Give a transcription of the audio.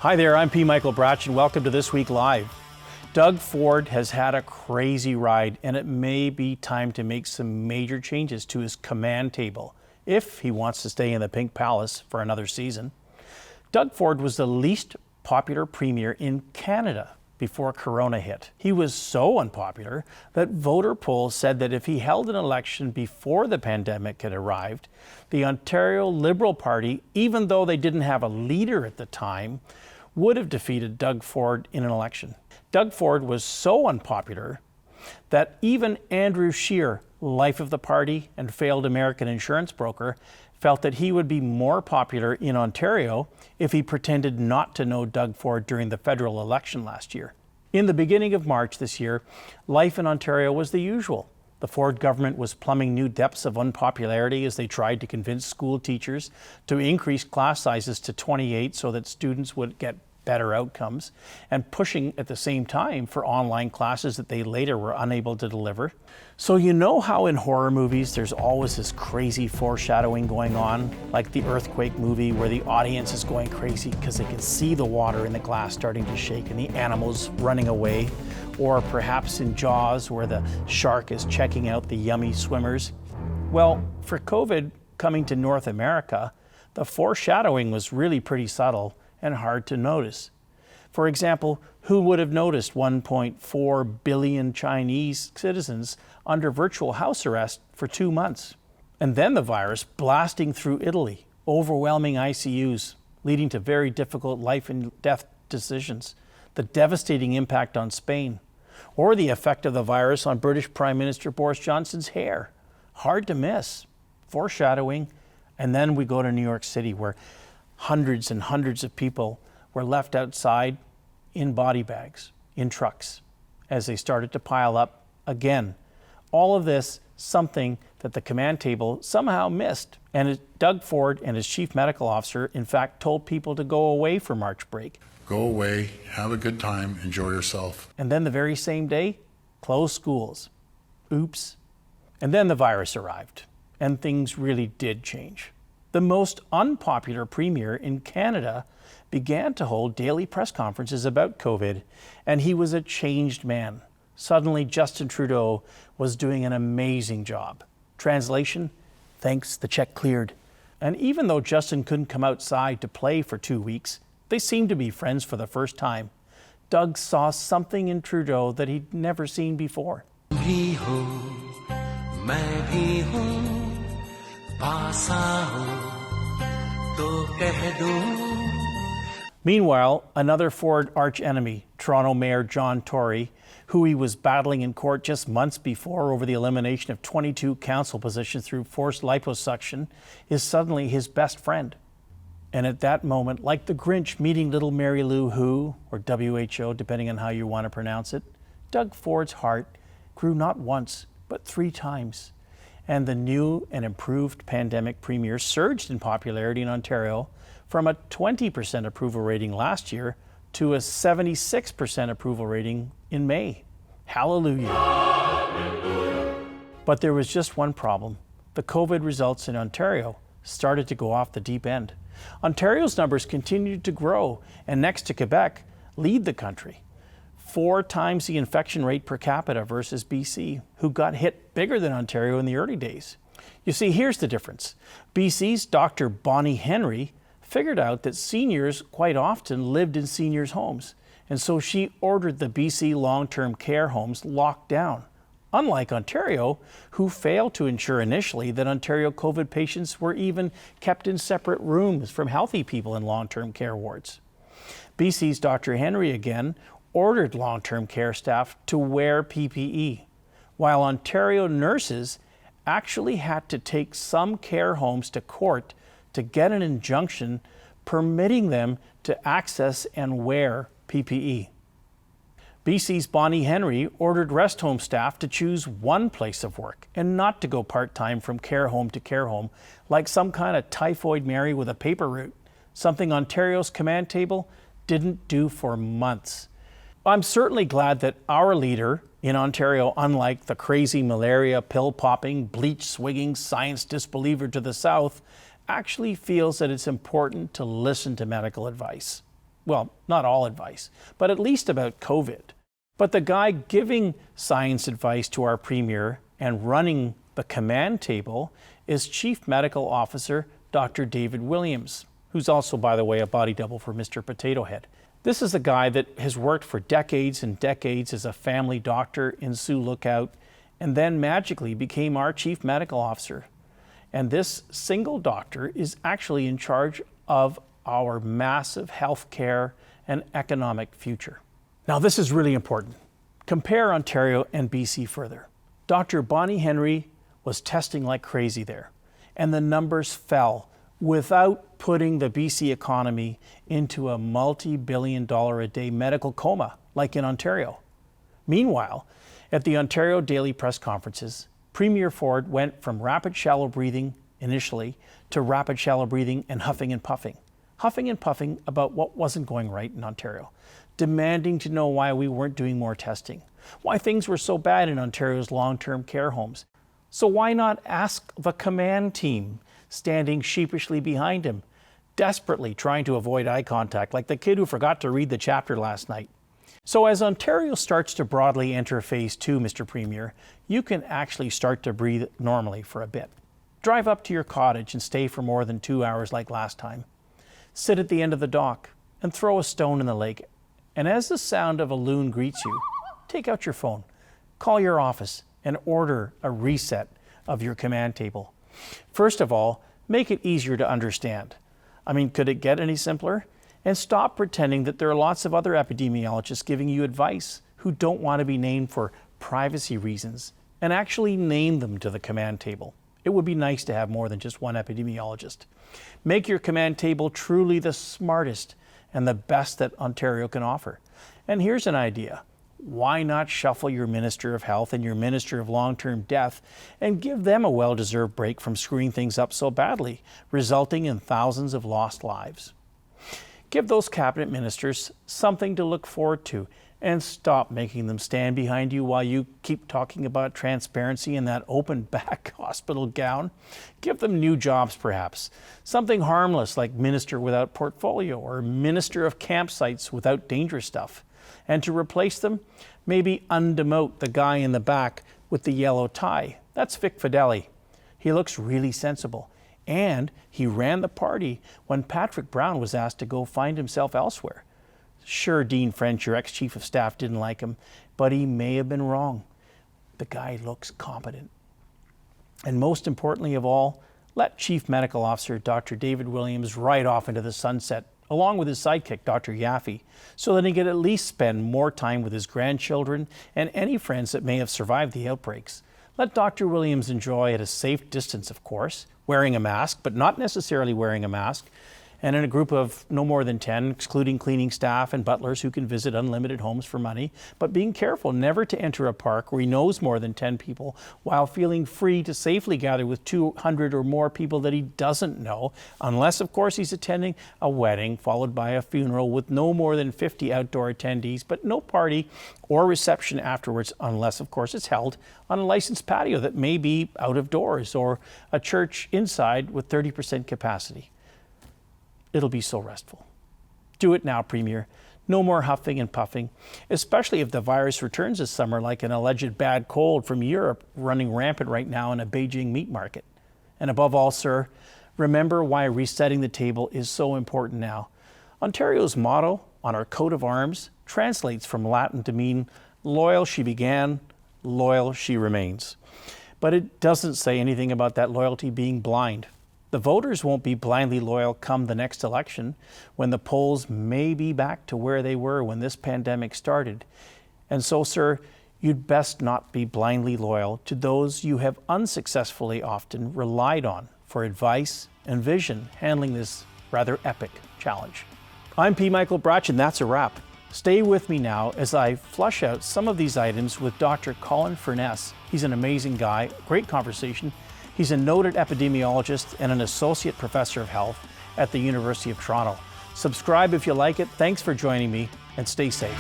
Hi there, I'm P. Michael Bratch and welcome to This Week Live. Doug Ford has had a crazy ride and it may be time to make some major changes to his command table if he wants to stay in the Pink Palace for another season. Doug Ford was the least popular premier in Canada before Corona hit. He was so unpopular that voter polls said that if he held an election before the pandemic had arrived, the Ontario Liberal Party, even though they didn't have a leader at the time, would have defeated Doug Ford in an election. Doug Ford was so unpopular that even Andrew Scheer, life of the party and failed American insurance broker, felt that he would be more popular in Ontario if he pretended not to know Doug Ford during the federal election last year. In the beginning of March this year, life in Ontario was the usual. The Ford government was plumbing new depths of unpopularity as they tried to convince school teachers to increase class sizes to 28 so that students would get better outcomes, and pushing at the same time for online classes that they later were unable to deliver. So you know how in horror movies there's always this crazy foreshadowing going on, like the earthquake movie where the audience is going crazy because they can see the water in the glass starting to shake and the animals running away, or perhaps in Jaws where the shark is checking out the yummy swimmers. Well, for COVID coming to North America, the foreshadowing was really pretty subtle and hard to notice. For example, who would have noticed 1.4 billion Chinese citizens under virtual house arrest for 2 months? And then the virus blasting through Italy, overwhelming ICUs, leading to very difficult life and death decisions, the devastating impact on Spain, or the effect of the virus on British Prime Minister Boris Johnson's hair. Hard to miss. Foreshadowing. And then we go to New York City, where hundreds and hundreds of people were left outside in body bags, in trucks, as they started to pile up again. All of this, something that the command table somehow missed. And Doug Ford and his chief medical officer, in fact, told people to go away for March break. Go away, have a good time, enjoy yourself. And then the very same day, close schools. Oops. And then the virus arrived, and things really did change. The most unpopular premier in Canada began to hold daily press conferences about COVID, and he was a changed man. Suddenly, Justin Trudeau was doing an amazing job. Translation, thanks, the check cleared. And even though Justin couldn't come outside to play for 2 weeks, they seemed to be friends for the first time. Doug saw something in Trudeau that he'd never seen before. Meanwhile, another Ford archenemy, Toronto Mayor John Tory, who he was battling in court just months before over the elimination of 22 council positions through forced liposuction, is suddenly his best friend. And at that moment, like the Grinch meeting little Mary Lou Who, or WHO, depending on how you want to pronounce it, Doug Ford's heart grew not once, but 3 times. And the new and improved pandemic premier surged in popularity in Ontario from a 20% approval rating last year to a 76% approval rating in May. Hallelujah. Hallelujah. But there was just one problem. The COVID results in Ontario started to go off the deep end. Ontario's numbers continued to grow, and next to Quebec, lead the country. 4 times the infection rate per capita versus BC, who got hit bigger than Ontario in the early days. You see, here's the difference. BC's Dr. Bonnie Henry figured out that seniors quite often lived in seniors' homes, and so she ordered the BC long-term care homes locked down. Unlike Ontario, who failed to ensure initially that Ontario COVID patients were even kept in separate rooms from healthy people in long-term care wards. BC's Dr. Henry again ordered long-term care staff to wear PPE, while Ontario nurses actually had to take some care homes to court to get an injunction permitting them to access and wear PPE. BC's Bonnie Henry ordered rest home staff to choose one place of work and not to go part-time from care home to care home like some kind of typhoid Mary with a paper route, something Ontario's command table didn't do for months. I'm certainly glad that our leader in Ontario, unlike the crazy malaria pill-popping, bleach-swigging science disbeliever to the south, actually feels that it's important to listen to medical advice. Well, not all advice, but at least about COVID. But the guy giving science advice to our Premier and running the command table is Chief Medical Officer Dr. David Williams, who's also, by the way, a body double for Mr. Potato Head. This is a guy that has worked for decades and decades as a family doctor in Sioux Lookout and then magically became our Chief Medical Officer. And this single doctor is actually in charge of our massive healthcare and economic future. Now, this is really important. Compare Ontario and BC further. Dr. Bonnie Henry was testing like crazy there, and the numbers fell without putting the BC economy into a multi-billion-dollar-a-day medical coma like in Ontario. Meanwhile, at the Ontario Daily Press Conferences, Premier Ford went from rapid shallow breathing initially to rapid shallow breathing and huffing and puffing about what wasn't going right in Ontario, demanding to know why we weren't doing more testing, why things were so bad in Ontario's long-term care homes. So why not ask the command team standing sheepishly behind him, desperately trying to avoid eye contact, like the kid who forgot to read the chapter last night? So as Ontario starts to broadly enter phase 2, Mr. Premier, you can actually start to breathe normally for a bit. Drive up to your cottage and stay for more than 2 hours like last time. Sit at the end of the dock and throw a stone in the lake. And as the sound of a loon greets you, take out your phone, call your office, and order a reset of your command table. First of all, make it easier to understand. I mean, could it get any simpler? And stop pretending that there are lots of other epidemiologists giving you advice who don't want to be named for privacy reasons, and actually name them to the command table. It would be nice to have more than just one epidemiologist. Make your command table truly the smartest and the best that Ontario can offer. And here's an idea. Why not shuffle your Minister of Health and your Minister of Long-Term Death and give them a well-deserved break from screwing things up so badly, resulting in thousands of lost lives? Give those cabinet ministers something to look forward to and stop making them stand behind you while you keep talking about transparency in that open back hospital gown. Give them new jobs, perhaps. Something harmless like Minister without portfolio or Minister of Campsites without dangerous stuff. And to replace them, maybe undemote the guy in the back with the yellow tie. That's Vic Fideli. He looks really sensible. And he ran the party when Patrick Brown was asked to go find himself elsewhere. Sure, Dean French, your ex-chief of staff, didn't like him, but he may have been wrong. The guy looks competent. And most importantly of all, let Chief Medical Officer Dr. David Williams ride off into the sunset, along with his sidekick, Dr. Yaffe, so that he can at least spend more time with his grandchildren and any friends that may have survived the outbreaks. Let Dr. Williams enjoy at a safe distance, of course, wearing a mask, but not necessarily wearing a mask, and in a group of no more than 10, excluding cleaning staff and butlers who can visit unlimited homes for money, but being careful never to enter a park where he knows more than 10 people while feeling free to safely gather with 200 or more people that he doesn't know, unless, of course, he's attending a wedding followed by a funeral with no more than 50 outdoor attendees, but no party or reception afterwards, unless, of course, it's held on a licensed patio that may be out of doors or a church inside with 30% capacity. It'll be so restful. Do it now, Premier. No more huffing and puffing, especially if the virus returns this summer like an alleged bad cold from Europe running rampant right now in a Beijing meat market. And above all, sir, remember why resetting the table is so important now. Ontario's motto on our coat of arms translates from Latin to mean loyal she began, loyal she remains. But it doesn't say anything about that loyalty being blind. The voters won't be blindly loyal come the next election, when the polls may be back to where they were when this pandemic started. And so, sir, you'd best not be blindly loyal to those you have unsuccessfully often relied on for advice and vision handling this rather epic challenge. I'm P. Michael Brach, and that's a wrap. Stay with me now as I flush out some of these items with Dr. Colin Furness. He's an amazing guy, great conversation. He's a noted epidemiologist and an associate professor of health at the University of Toronto. Subscribe if you like it. Thanks for joining me, and stay safe.